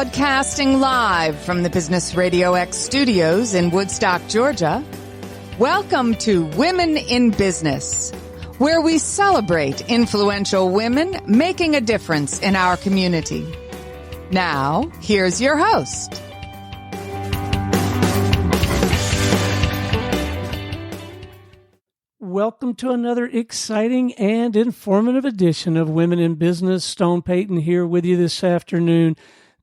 Broadcasting live from the Business RadioX studios in Woodstock, Georgia. Welcome to Women in Business, where we celebrate influential women making a difference in our community. Now, here's your host. Welcome to another exciting and informative edition of Women in Business. Stone Payton here with you this afternoon.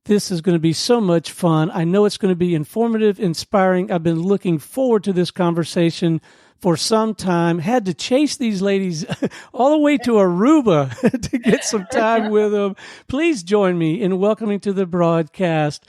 This is going to be so much fun. I know it's going to be informative, inspiring. I've been looking forward to this conversation for some time. Had to chase these ladies all the way to Aruba to get some time with them. Please join me in welcoming to the broadcast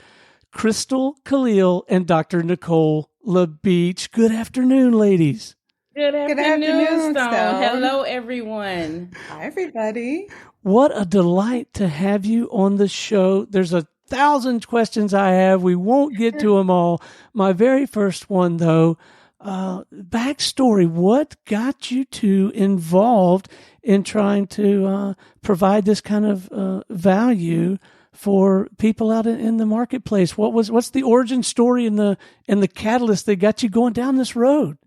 Crystal Khalil and Dr. Nicole LaBeach. Good afternoon, ladies. Good afternoon, Stone. Hello, everyone. Hi, everybody. What a delight to have you on the show. There's 1,000 questions I have. We won't get to them all. My very first one, though, backstory. What got you two involved in trying to provide this kind of value for people out in the marketplace? What's the origin story and the catalyst that got you going down this road?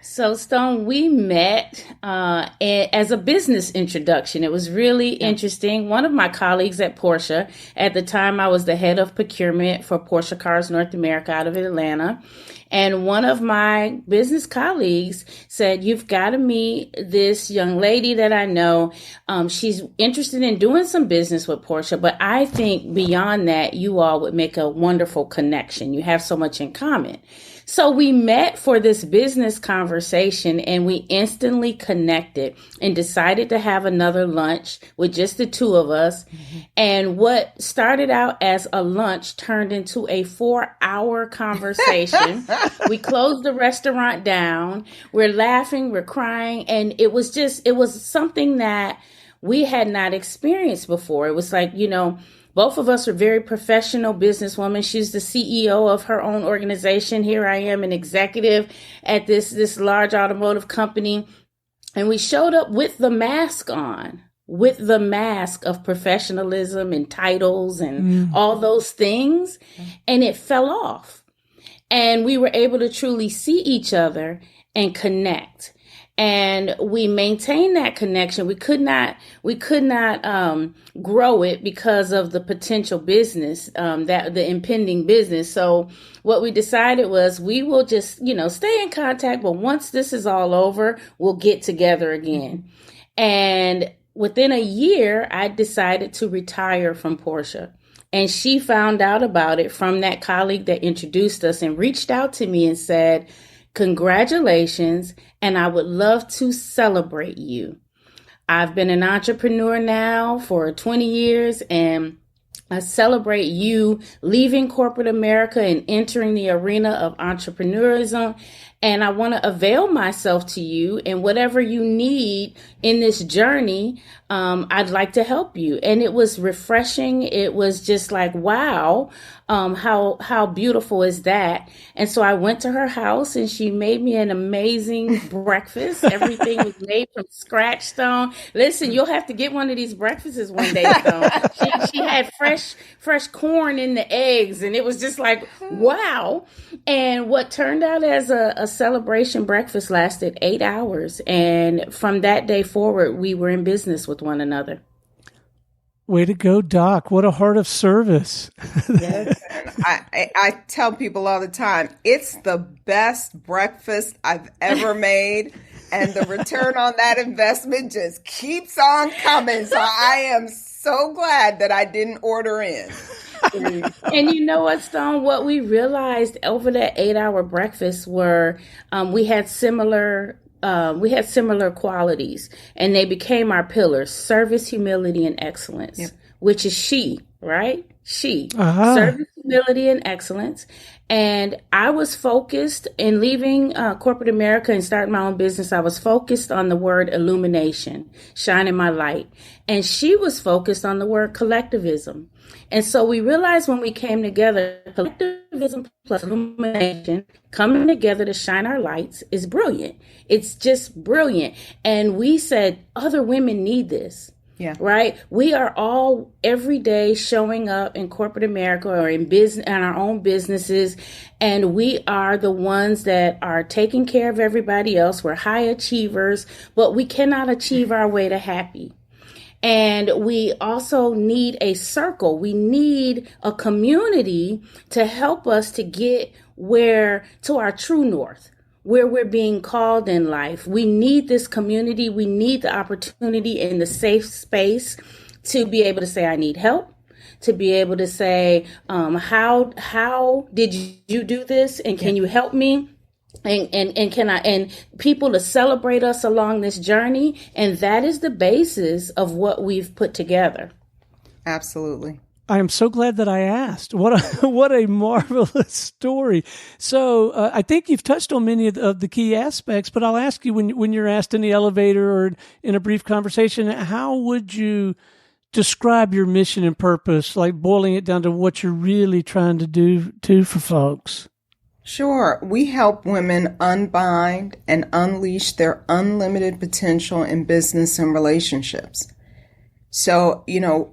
So, Stone, we met as a business introduction. It was really interesting. One of my colleagues at Porsche, at the time I was the head of procurement for Porsche Cars North America out of Atlanta. And one of my business colleagues said, you've got to meet this young lady that I know. She's interested in doing some business with Porsche, but I think beyond that, you all would make a wonderful connection. You have so much in common. So we met for this business conversation and we instantly connected and decided to have another lunch with just the two of us. Mm-hmm. And what started out as a lunch turned into a 4-hour conversation. We closed the restaurant down. We're laughing, we're crying. And it was something that we had not experienced before. It was like, both of us are very professional businesswomen. She's the CEO of her own organization. Here I am, an executive at this large automotive company. And we showed up with the mask on, with the mask of professionalism and titles and all those things. And it fell off. And we were able to truly see each other and connect. And we maintained that connection. We could not grow it because of the potential business, the impending business. So what we decided was we will just, stay in contact. But once this is all over, we'll get together again. And within a year, I decided to retire from Porsche. And she found out about it from that colleague that introduced us and reached out to me and said, congratulations, and I would love to celebrate you. I've been an entrepreneur now for 20 years, and I celebrate you leaving corporate America and entering the arena of entrepreneurism. And I want to avail myself to you, and whatever you need in this journey, I'd like to help you. And it was refreshing. It was just like, wow, how beautiful is that? And so I went to her house and she made me an amazing breakfast. Everything was made from scratch, Stone. Listen, you'll have to get one of these breakfasts one day, Stone. She had fresh corn in the eggs, and it was just like, wow. And what turned out as a celebration breakfast lasted 8 hours. And from that day forward, we were in business with one another. Way to go, Doc. What a heart of service. Yes. I tell people all the time, it's the best breakfast I've ever made. And the return on that investment just keeps on coming. So I am so glad that I didn't order in. And you know what, Stone? What we realized over that 8-hour breakfast were we had similar qualities, and they became our pillars: service, humility, and excellence. Yep. Which is she, right? She. Uh-huh. Service, humility, and excellence. And I was focused in leaving corporate America and starting my own business. I was focused on the word illumination, shining my light. And she was focused on the word collectivism. And so we realized when we came together, collectivism plus illumination, coming together to shine our lights is brilliant. It's just brilliant. And we said, other women need this. Yeah. Right? We are all every day showing up in corporate America or in business and our own businesses. And we are the ones that are taking care of everybody else. We're high achievers, but we cannot achieve our way to happy. And we also need a circle. We need a community to help us to get to our true north, where we're being called in life. We need this community. We need the opportunity in the safe space to be able to say, I need help, to be able to say, how did you do this? And can you help me? And people to celebrate us along this journey. And that is the basis of what we've put together. Absolutely. I am so glad that I asked. What a marvelous story. So I think you've touched on many of the key aspects, but I'll ask you when you're asked in the elevator or in a brief conversation, how would you describe your mission and purpose, like boiling it down to what you're really trying to do for folks? Sure. We help women unbind and unleash their unlimited potential in business and relationships. So,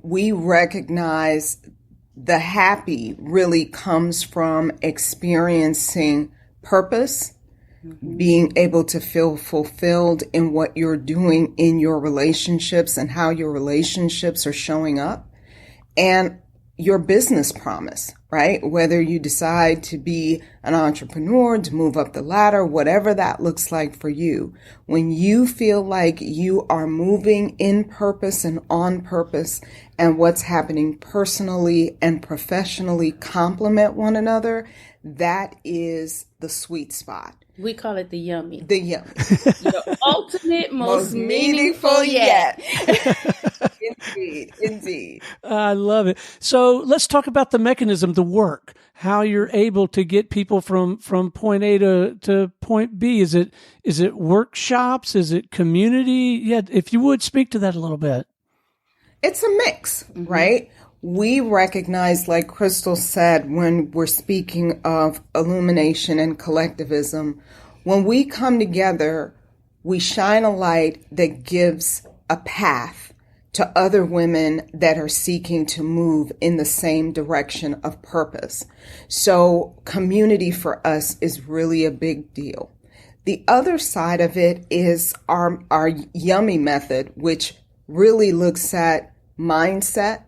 we recognize the happy really comes from experiencing purpose, being able to feel fulfilled in what you're doing in your relationships and how your relationships are showing up, and your business promise, right? Whether you decide to be an entrepreneur, to move up the ladder, whatever that looks like for you, when you feel like you are moving in purpose and on purpose, and what's happening personally and professionally complement one another, that is the sweet spot. We call it the yummy. The yummy. The ultimate, most meaningful yet. Indeed. I love it. So let's talk about the mechanism, the work, how you're able to get people from point A to point B. Is it workshops? Is it community? Yeah, if you would speak to that a little bit. It's a mix, right? We recognize, like Crystal said, when we're speaking of illumination and collectivism, when we come together, we shine a light that gives a path to other women that are seeking to move in the same direction of purpose. So community for us is really a big deal. The other side of it is our yummy method, which really looks at mindset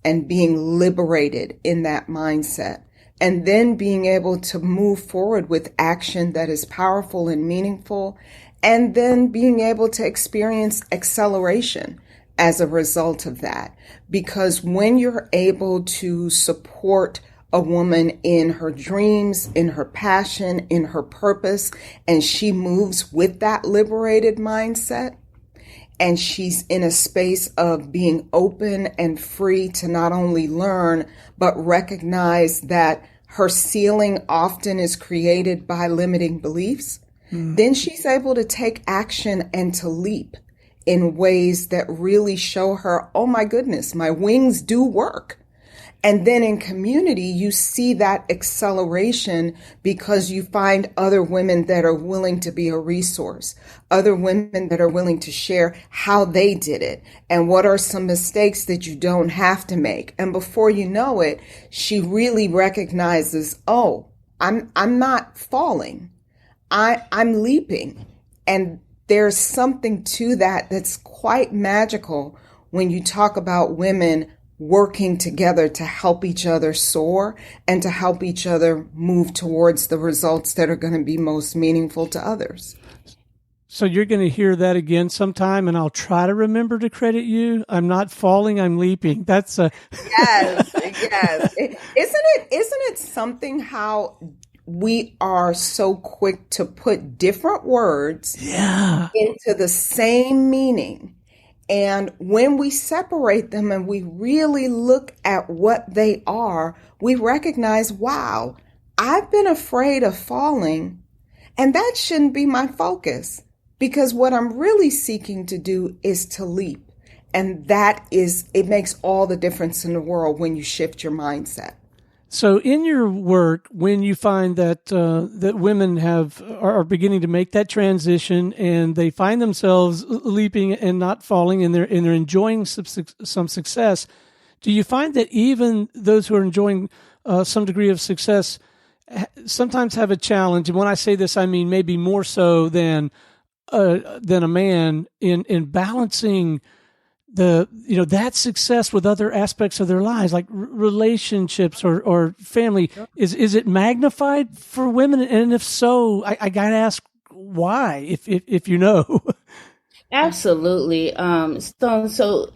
and being liberated in that mindset, and then being able to move forward with action that is powerful and meaningful, and then being able to experience acceleration as a result of that. Because when you're able to support a woman in her dreams, in her passion, in her purpose, and she moves with that liberated mindset, and she's in a space of being open and free to not only learn, but recognize that her ceiling often is created by limiting beliefs, then she's able to take action and to leap in ways that really show her, oh my goodness, my wings do work. And then in community, you see that acceleration because you find other women that are willing to be a resource, other women that are willing to share how they did it and what are some mistakes that you don't have to make. And before you know it, she really recognizes, oh, I'm not falling. I'm leaping. And there's something to that that's quite magical when you talk about women working together to help each other soar and to help each other move towards the results that are going to be most meaningful to others. So you're going to hear that again sometime, and I'll try to remember to credit you. I'm not falling, I'm leaping. That's a yes. Isn't it something how we are so quick to put different words into the same meaning? And when we separate them and we really look at what they are, we recognize, wow, I've been afraid of falling, and that shouldn't be my focus, because what I'm really seeking to do is to leap. And it makes all the difference in the world when you shift your mindset. So in your work, when you find that that women are beginning to make that transition and they find themselves leaping and not falling, and they're enjoying some success, do you find that even those who are enjoying some degree of success sometimes have a challenge? And when I say this, I mean maybe more so than a man in balancing that success with other aspects of their lives, like relationships or family. Is it magnified for women? And if so, I gotta ask why, if you know. Absolutely. So,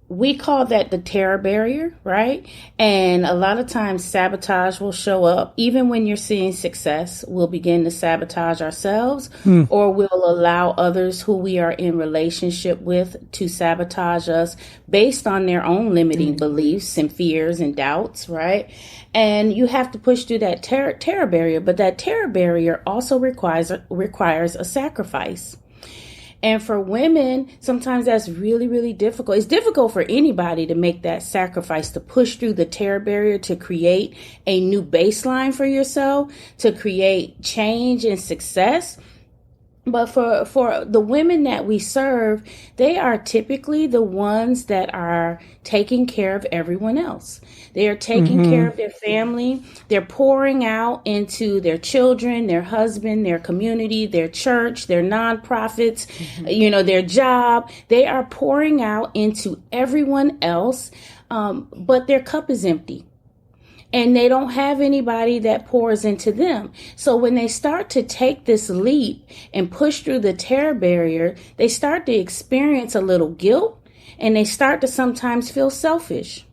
we call that the terror barrier, right? And a lot of times sabotage will show up. Even when you're seeing success, we'll begin to sabotage ourselves, or we'll allow others who we are in relationship with to sabotage us based on their own limiting beliefs and fears and doubts, right? And you have to push through that terror barrier, but that terror barrier also requires a sacrifice. And for women, sometimes that's really, really difficult. It's difficult for anybody to make that sacrifice, to push through the terror barrier, to create a new baseline for yourself, to create change and success. But for the women that we serve, they are typically the ones that are taking care of everyone else. They are taking care of their family. They're pouring out into their children, their husband, their community, their church, their nonprofits, their job. They are pouring out into everyone else, but their cup is empty. And they don't have anybody that pours into them. So when they start to take this leap and push through the terror barrier, they start to experience a little guilt, and they start to sometimes feel selfish.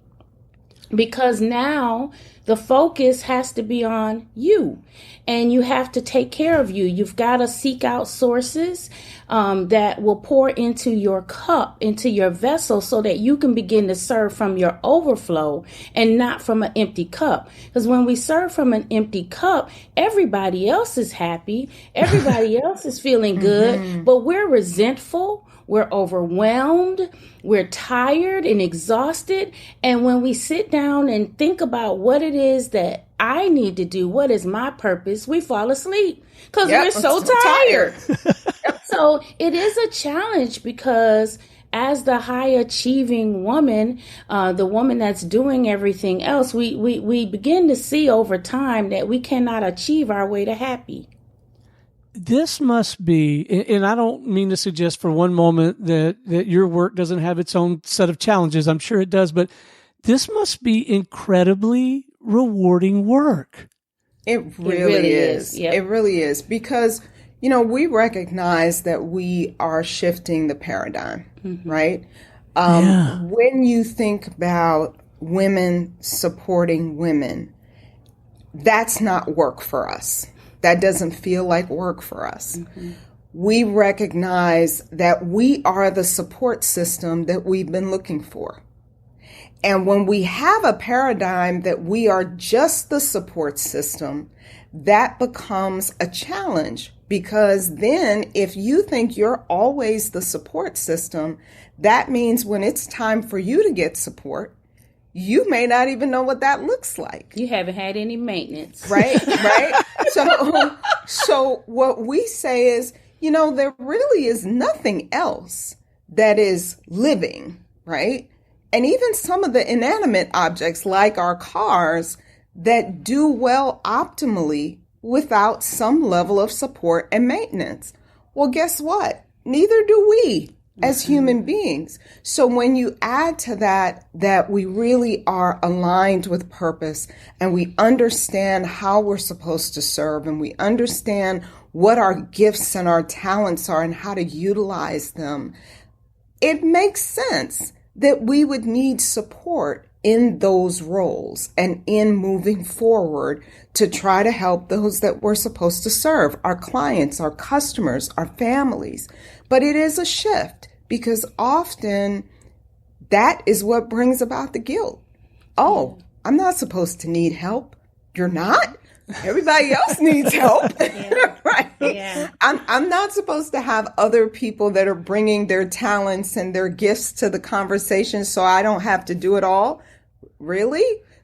Because now the focus has to be on you, and you have to take care of you. You've got to seek out sources that will pour into your cup, into your vessel, so that you can begin to serve from your overflow and not from an empty cup. Because when we serve from an empty cup, everybody else is happy. Everybody else is feeling good, but we're resentful. We're overwhelmed, we're tired and exhausted. And when we sit down and think about what it is that I need to do, what is my purpose, we fall asleep because we're so tired. So it is a challenge, because as the high achieving woman, the woman that's doing everything else, we begin to see over time that we cannot achieve our way to happy. This must be, and I don't mean to suggest for one moment that your work doesn't have its own set of challenges. I'm sure it does, but this must be incredibly rewarding work. It really is. Yep. It really is, because, we recognize that we are shifting the paradigm, right? When you think about women supporting women, that's not work for us. That doesn't feel like work for us. We recognize that we are the support system that we've been looking for. And when we have a paradigm that we are just the support system, that becomes a challenge, because then if you think you're always the support system, that means when it's time for you to get support, you may not even know what that looks like. You haven't had any maintenance. Right. So what we say is, there really is nothing else that is living, right? And even some of the inanimate objects like our cars that do well optimally without some level of support and maintenance. Well, guess what? Neither do we as human beings. So when you add to that we really are aligned with purpose, and we understand how we're supposed to serve, and we understand what our gifts and our talents are and how to utilize them, it makes sense that we would need support in those roles and in moving forward to try to help those that we're supposed to serve, our clients, our customers, our families. But it is a shift, because often that is what brings about the guilt. Oh, I'm not supposed to need help. You're not? Everybody else needs help, right? Yeah. I'm not supposed to have other people that are bringing their talents and their gifts to the conversation, so I don't have to do it all. Really?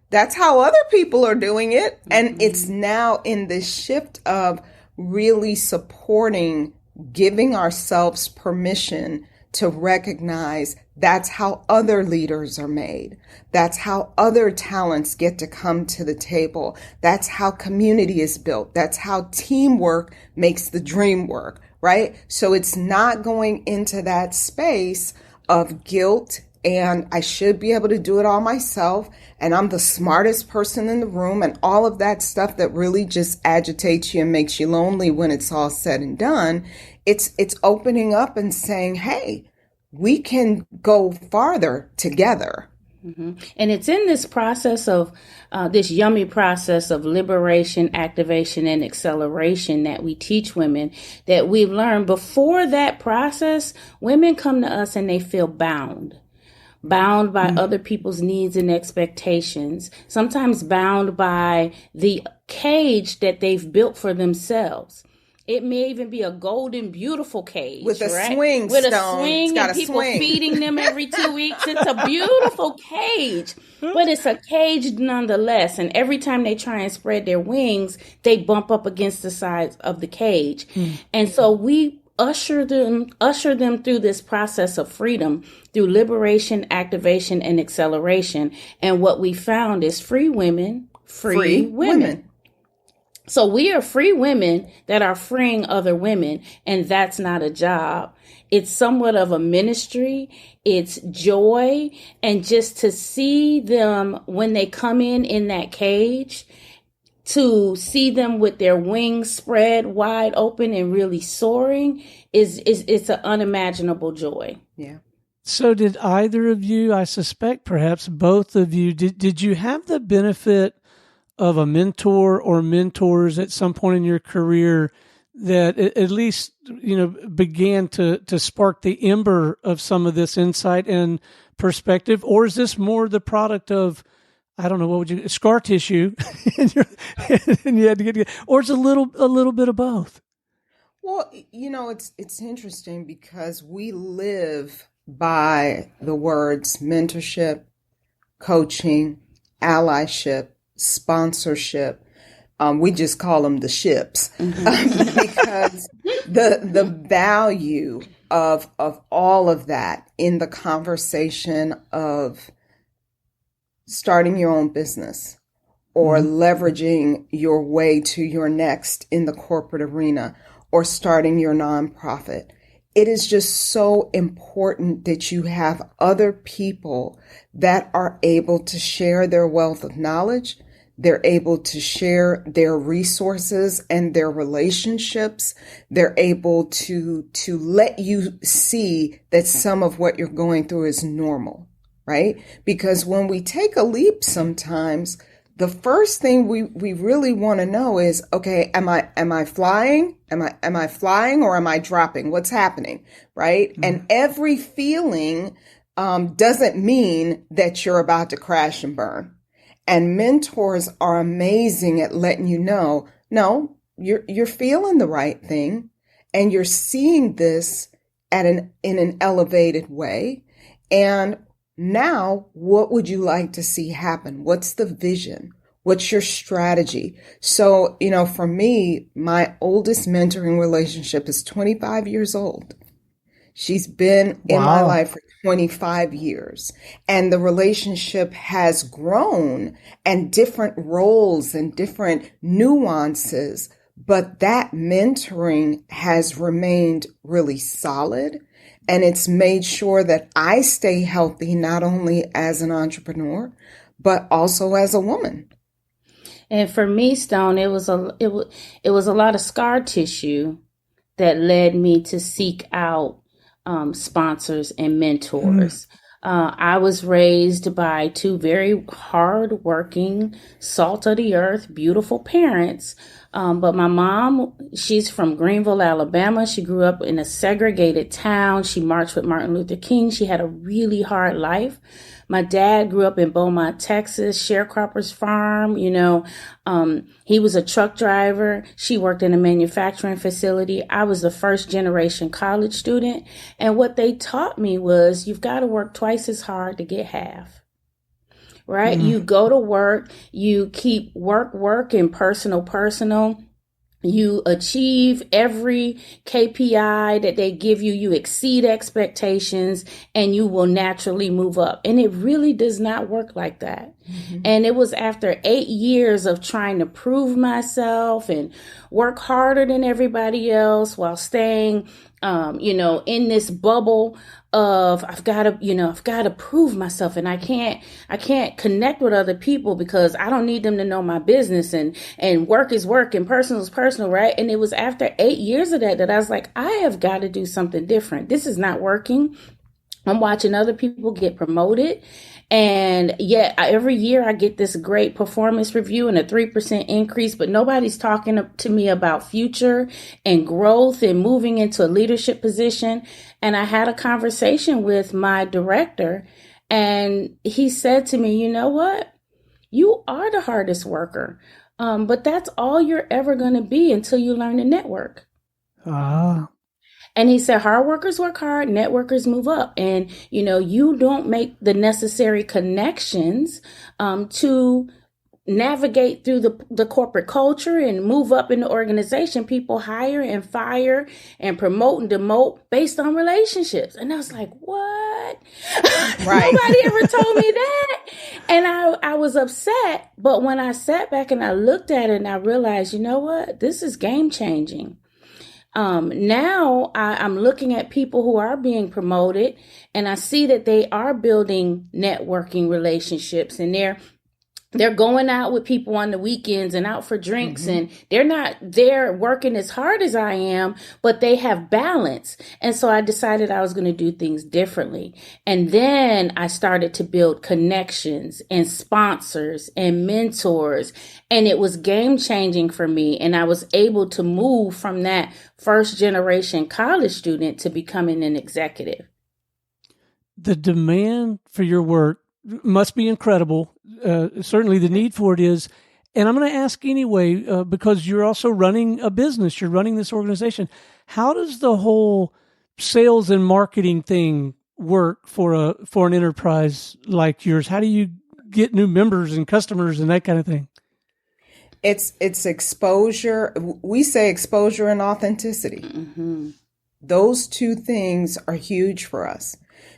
That's how other people are doing it. And it's now in this shift of really supporting, giving ourselves permission to recognize that's how other leaders are made. That's how other talents get to come to the table. That's how community is built. That's how teamwork makes the dream work, right? So it's not going into that space of guilt and I should be able to do it all myself, and I'm the smartest person in the room, and all of that stuff that really just agitates you and makes you lonely when it's all said and done. It's opening up and saying, hey, we can go farther together. Mm-hmm. And it's in this process of this yummy process of liberation, activation, and acceleration that we teach women, that we've learned before that process, women come to us and they feel bound by other people's needs and expectations, sometimes bound by the cage that they've built for themselves. It may even be a golden, beautiful cage. With a right? swing, With Stone. a swing and people feeding them every 2 weeks. It's a beautiful cage, but it's a cage nonetheless. And every time they try and spread their wings, they bump up against the sides of the cage. And so we usher them through this process of freedom through liberation, activation, and acceleration. And what we found is free women, free women. So we are free women that are freeing other women, and that's not a job. It's somewhat of a ministry. It's joy. And just to see them when they come in that cage, to see them with their wings spread wide open and really soaring it's an unimaginable joy. Yeah. So did either of you, I suspect perhaps both of you, did you have the benefit of a mentor or mentors at some point in your career that at least, began to spark the ember of some of this insight and perspective? Or is this more the product of, I don't know, scar tissue and you had to get, or it's a little bit of both? Well, it's interesting because we live by the words mentorship, coaching, allyship, sponsorship. We just call them the ships because the value of all of that in the conversation of starting your own business or leveraging your way to your next in the corporate arena or starting your nonprofit. It is just so important that you have other people that are able to share their wealth of knowledge. They're able to share their resources and their relationships. They're able to let you see that some of what you're going through is normal, right? Because when we take a leap sometimes, the first thing we really want to know is, okay, am I flying? Am I flying or am I dropping? What's happening? Right? And every feeling doesn't mean that you're about to crash and burn. And mentors are amazing at letting you know, no, you're feeling the right thing and you're seeing this in an elevated way. And now, what would you like to see happen? What's the vision? What's your strategy? So, for me, my oldest mentoring relationship is 25 years old. She's been in my life for 25 years. And the relationship has grown and different roles and different nuances. But that mentoring has remained really solid. And it's made sure that I stay healthy, not only as an entrepreneur, but also as a woman. And for me, Stone, it was a lot of scar tissue that led me to seek out sponsors and mentors. I was raised by two very hardworking, salt of the earth, beautiful parents. But my mom, she's from Greenville, Alabama. She grew up in a segregated town. She marched with Martin Luther King. She had a really hard life. My dad grew up in Beaumont, Texas, sharecropper's farm. He was a truck driver. She worked in a manufacturing facility. I was the first generation college student. And what they taught me was you've got to work twice as hard to get half. right? You go to work, you keep work, and personal. You achieve every KPI that they give you. You exceed expectations and you will naturally move up. And it really does not work like that. And it was after 8 years of trying to prove myself and work harder than everybody else while staying, in this bubble of I've got to prove myself, and I can't connect with other people because I don't need them to know my business, and work is work and personal is personal, right? And it was after 8 years of that I was like, I have got to do something different. This is not working. I'm watching other people get promoted. And yet every year I get this great performance review and a 3% increase, but nobody's talking to me about future and growth and moving into a leadership position. And I had a conversation with my director, and he said to me, you know what? You are the hardest worker, but that's all you're ever going to be until you learn to network. And he said, hard workers work hard, networkers move up. And, you don't make the necessary connections to navigate through the corporate culture and move up in the organization. People hire and fire and promote and demote based on relationships. And I was like, what? Right. Nobody ever told me that. And I was upset. But when I sat back and I looked at it and I realized, you know what? This is game changing. Now I'm looking at people who are being promoted, and I see that they are building networking relationships, and they're going out with people on the weekends and out for drinks, and they're not there working as hard as I am, but they have balance. And so I decided I was going to do things differently. And then I started to build connections and sponsors and mentors, and it was game changing for me. And I was able to move from that first generation college student to becoming an executive. The demand for your work must be incredible. Certainly the need for it is. And I'm going to ask anyway, because you're also running a business, you're running this organization. How does the whole sales and marketing thing work for an enterprise like yours? How do you get new members and customers and that kind of thing? It's exposure. We say exposure and authenticity. Those two things are huge for us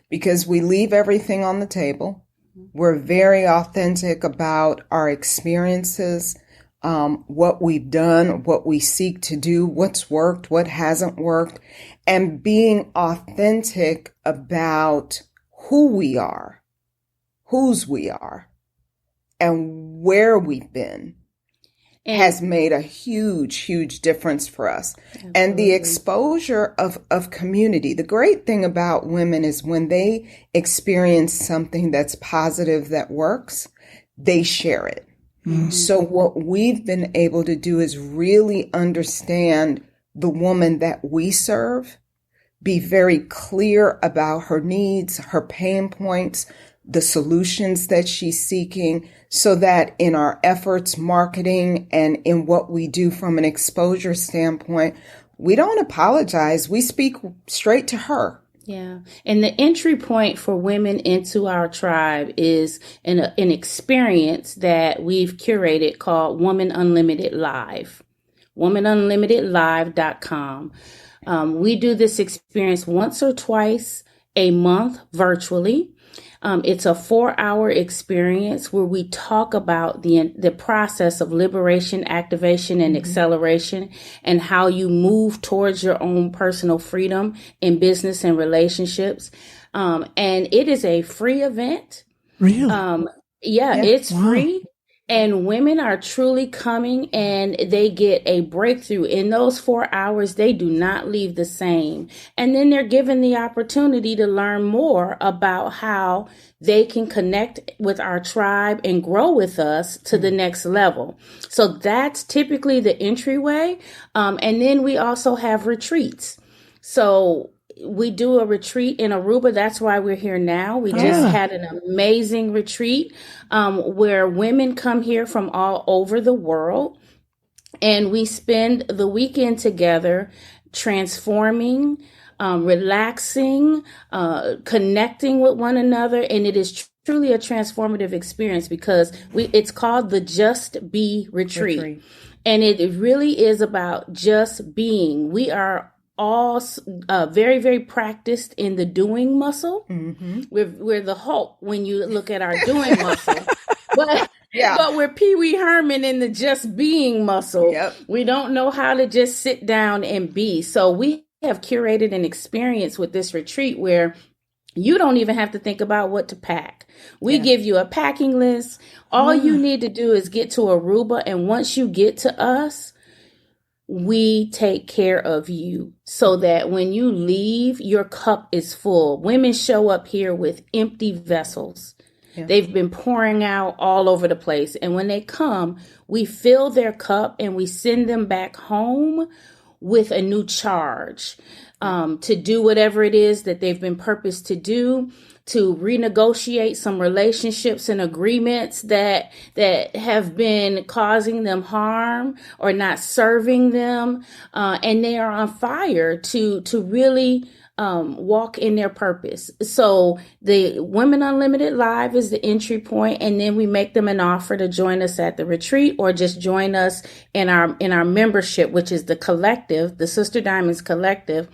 because we leave everything on the table. We're very authentic about our experiences, what we've done, what we seek to do, what's worked, what hasn't worked, and being authentic about who we are, whose we are, and where we've been. Has made a huge difference for us. Absolutely. And the exposure of community. The great thing about women is when they experience something that's positive that works, they share it. So what we've been able to do is really understand the woman that we serve, be very clear about her needs, her pain points, the solutions that she's seeking, so that in our efforts, marketing, and in what we do from an exposure standpoint, we don't apologize. We speak straight to her. Yeah. And the entry point for women into our tribe is an experience that we've curated called Woman Unlimited Live, womanunlimitedlive.com. We do this experience once or twice a month virtually. It's a 4-hour experience where we talk about the process of liberation, activation, and acceleration, and how you move towards your own personal freedom in business and relationships. And it is a free event. Really? It's free. And women are truly coming and they get a breakthrough. In those 4 hours, they do not leave the same. And then they're given the opportunity to learn more about how they can connect with our tribe and grow with us to the next level. So that's typically the entryway. And then we also have retreats. So we do a retreat in Aruba. That's why we're here now. We just had an amazing retreat where women come here from all over the world. And we spend the weekend together transforming, relaxing, connecting with one another. And it is truly a transformative experience because it's called the Just Be Retreat. And it really is about just being. We are all very, very practiced in the doing muscle. Mm-hmm. We're the Hulk when you look at our doing muscle. But we're Pee Wee Herman in the just being muscle. Yep. We don't know how to just sit down and be. So we have curated an experience with this retreat where you don't even have to think about what to pack. We give you a packing list. All you need to do is get to Aruba. And once you get to us, we take care of you so that when you leave, your cup is full. Women show up here with empty vessels. Yeah. They've been pouring out all over the place. And when they come, we fill their cup and we send them back home with a new charge to do whatever it is that they've been purposed to do, to renegotiate some relationships and agreements that have been causing them harm or not serving them. And they are on fire to really walk in their purpose. So the Women Unlimited Live is the entry point, and then we make them an offer to join us at the retreat or just join us in our membership, which is the collective. The Sister Diamonds Collective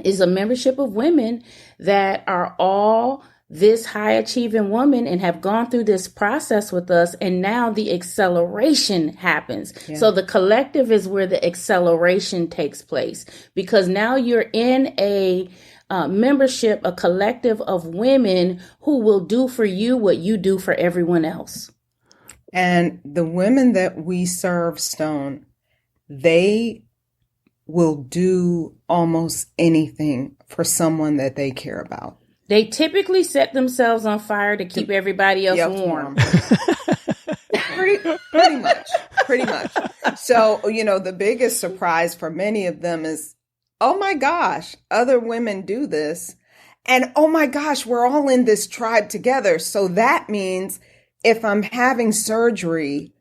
is a membership of women that are all this high achieving woman and have gone through this process with us. And now the acceleration happens. Yeah. So the collective is where the acceleration takes place, because now you're in a membership, a collective of women who will do for you what you do for everyone else. And the women that we serve, Stone, they will do almost anything for someone that they care about. They typically set themselves on fire to keep everybody else warm. Pretty much. So, the biggest surprise for many of them is, oh my gosh, other women do this. And oh my gosh, we're all in this tribe together. So that means if I'm having surgery,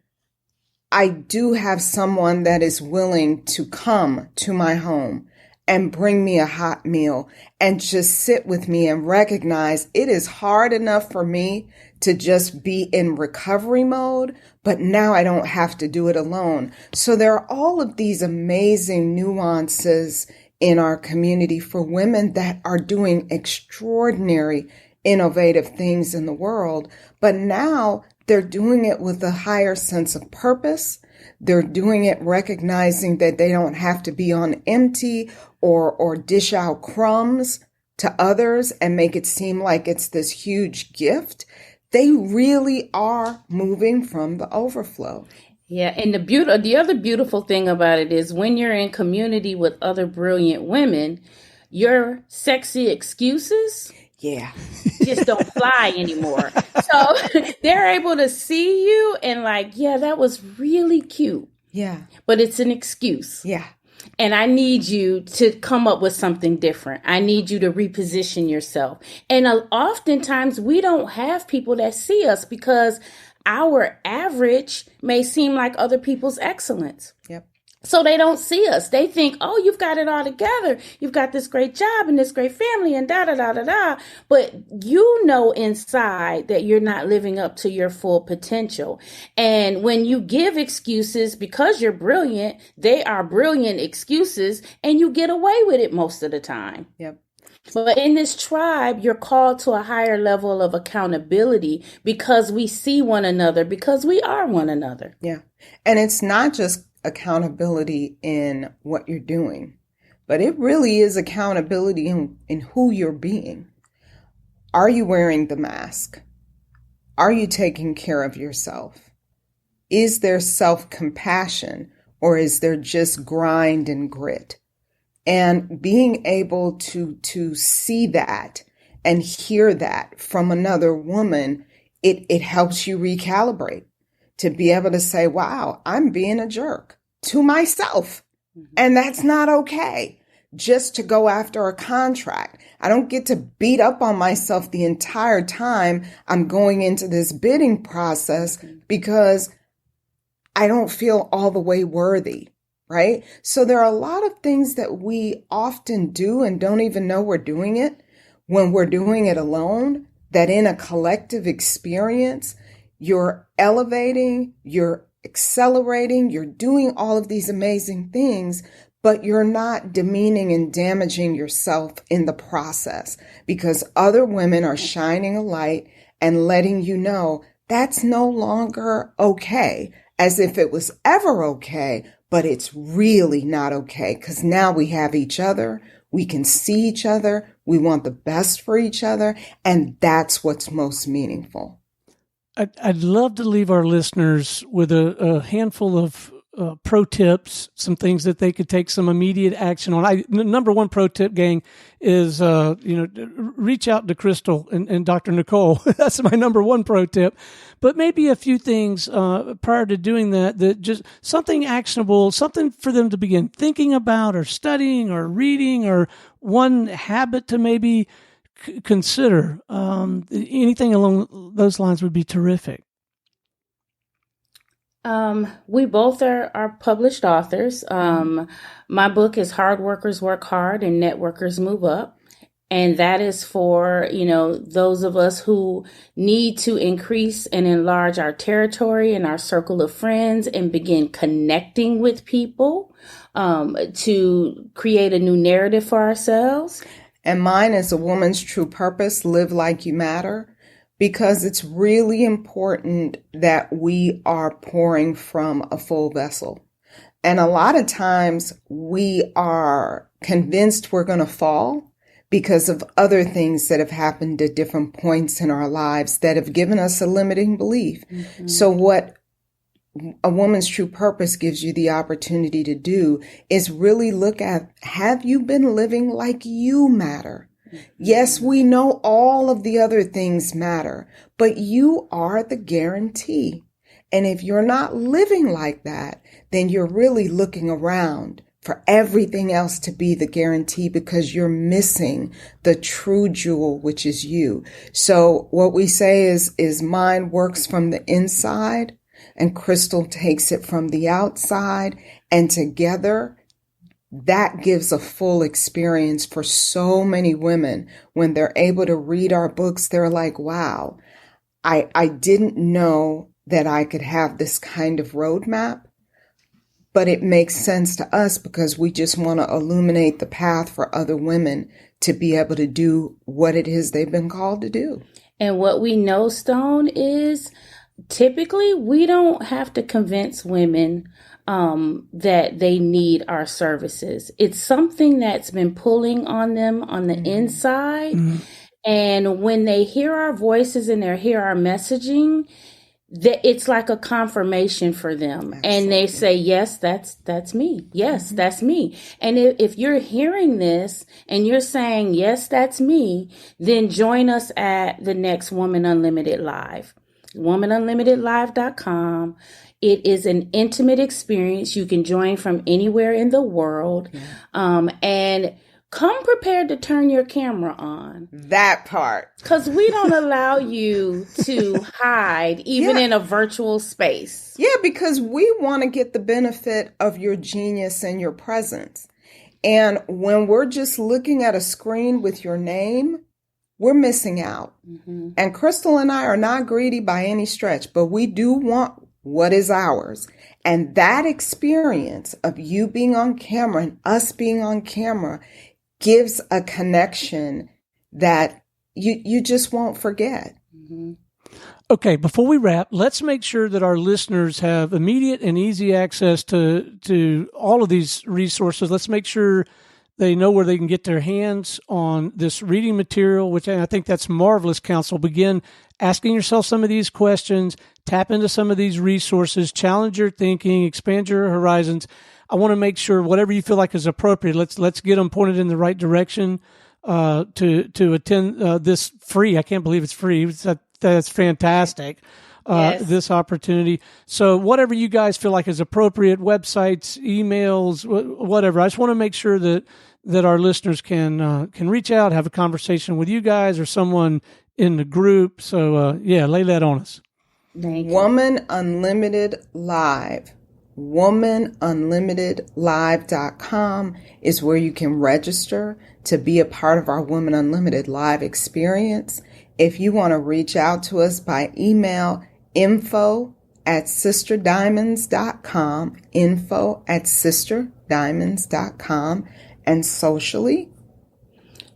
I do have someone that is willing to come to my home and bring me a hot meal and just sit with me and recognize it is hard enough for me to just be in recovery mode, but now I don't have to do it alone. So there are all of these amazing nuances in our community for women that are doing extraordinary, innovative things in the world, but now they're doing it with a higher sense of purpose. They're doing it recognizing that they don't have to be on empty or dish out crumbs to others and make it seem like it's this huge gift. They really are moving from the overflow. Yeah, and the other beautiful thing about it is when you're in community with other brilliant women, your sexy excuses just don't fly anymore. So they're able to see you and that was really cute. Yeah. But it's an excuse. Yeah. And I need you to come up with something different. I need you to reposition yourself. And oftentimes we don't have people that see us because our average may seem like other people's excellence. Yep. So they don't see us. They think, oh, you've got it all together. You've got this great job and this great family and da, da, da, da, da. But you know inside that you're not living up to your full potential. And when you give excuses because you're brilliant, they are brilliant excuses and you get away with it most of the time. Yep. But in this tribe, you're called to a higher level of accountability because we see one another, because we are one another. Yeah. And it's not just accountability in what you're doing, but it really is accountability in who you're being. Are you wearing the mask? Are you taking care of yourself? Is there self-compassion or is there just grind and grit? And being able to see that and hear that from another woman, it helps you recalibrate. To be able to say, wow, I'm being a jerk to myself. And that's not okay. Just to go after a contract. I don't get to beat up on myself the entire time I'm going into this bidding process because I don't feel all the way worthy, right? So there are a lot of things that we often do and don't even know we're doing it when we're doing it alone that in a collective experience, you're elevating, you're accelerating, you're doing all of these amazing things, but you're not demeaning and damaging yourself in the process, because other women are shining a light and letting you know that's no longer okay, as if it was ever okay, but it's really not okay, because now we have each other, we can see each other, we want the best for each other, and that's what's most meaningful. I'd love to leave our listeners with a handful of pro tips, some things that they could take some immediate action on. Number one pro tip, gang, is reach out to Crystal and Dr. Nicole. That's my number one pro tip. But maybe a few things prior to doing that just something actionable, something for them to begin thinking about or studying or reading, or one habit to maybe consider. Anything along those lines would be terrific. We both are published authors. My book is Hard Workers Work Hard and Networkers Move Up. And that is for, those of us who need to increase and enlarge our territory and our circle of friends and begin connecting with people, to create a new narrative for ourselves. And mine is A Woman's True Purpose, Live Like You Matter, because it's really important that we are pouring from a full vessel. And a lot of times we are convinced we're going to fall because of other things that have happened at different points in our lives that have given us a limiting belief. Mm-hmm. So what A Woman's True Purpose gives you the opportunity to do is really look at, have you been living like you matter? Yes, we know all of the other things matter, but you are the guarantee. And if you're not living like that, then you're really looking around for everything else to be the guarantee, because you're missing the true jewel, which is you. So what we say is mine works from the inside and Crystal takes it from the outside, and together that gives a full experience for so many women. When they're able to read our books, they're like, wow, I didn't know that I could have this kind of roadmap, but it makes sense to us because we just want to illuminate the path for other women to be able to do what it is they've been called to do. And what we know, Stone, is typically we don't have to convince women that they need our services. It's something that's been pulling on them on the inside. Mm-hmm. And when they hear our voices and they hear our messaging, that it's like a confirmation for them. Absolutely. And they say, yes, that's me. Yes, mm-hmm. that's me. And if you're hearing this and you're saying, yes, that's me, then join us at the next Woman Unlimited Live, womanunlimitedlive.com. It is an intimate experience. You can join from anywhere in the world. Yeah. And come prepared to turn your camera on. That part. Because we don't allow you to hide, even in a virtual space. Yeah, because we want to get the benefit of your genius and your presence. And when we're just looking at a screen with your name, we're missing out. Mm-hmm. And Crystal and I are not greedy by any stretch, but we do want what is ours. And that experience of you being on camera and us being on camera gives a connection that you just won't forget. Mm-hmm. Okay, before we wrap, let's make sure that our listeners have immediate and easy access to all of these resources. Let's make sure they know where they can get their hands on this reading material, which I think that's marvelous, counsel. Begin asking yourself some of these questions, tap into some of these resources, challenge your thinking, expand your horizons. I want to make sure whatever you feel like is appropriate, let's get them pointed in the right direction to attend this free. I can't believe it's free. That's fantastic. Yes. This opportunity. So whatever you guys feel like is appropriate, websites, emails, whatever. I just want to make sure that our listeners can reach out, have a conversation with you guys or someone in the group. So lay that on us. Woman Unlimited Live. womanunlimitedlive.com is where you can register to be a part of our Woman Unlimited Live experience. If you want to reach out to us by email, info@sisterdiamonds.com, info@sisterdiamonds.com, and socially,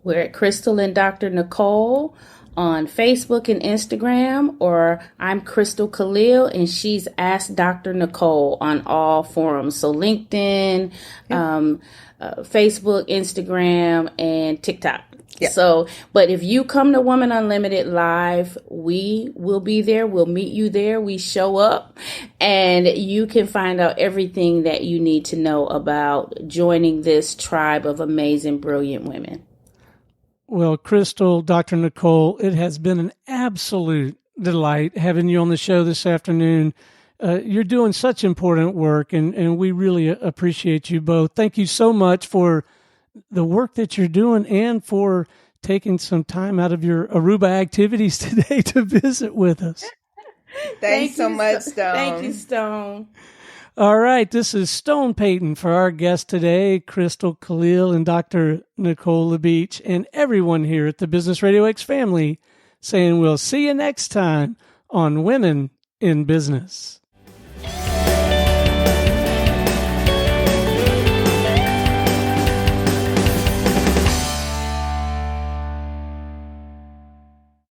we're at Crystal and Dr. Nicole on Facebook and Instagram, or I'm Crystal Khalil and she's Ask Dr. Nicole on all forums. So LinkedIn, Facebook, Instagram, and TikTok. Yeah. So, but if you come to Woman Unlimited Live, we will be there. We'll meet you there. We show up and you can find out everything that you need to know about joining this tribe of amazing, brilliant women. Well, Crystal, Dr. Nicole, it has been an absolute delight having you on the show this afternoon. You're doing such important work, and we really appreciate you both. Thank you so much for the work that you're doing and for taking some time out of your Aruba activities today to visit with us. Thanks so much, Stone. Thank you, Stone. All right, this is Stone Payton for our guest today, Crystal Khalil and Dr. Nicole LaBeach, and everyone here at the Business RadioX family saying we'll see you next time on Women in Business.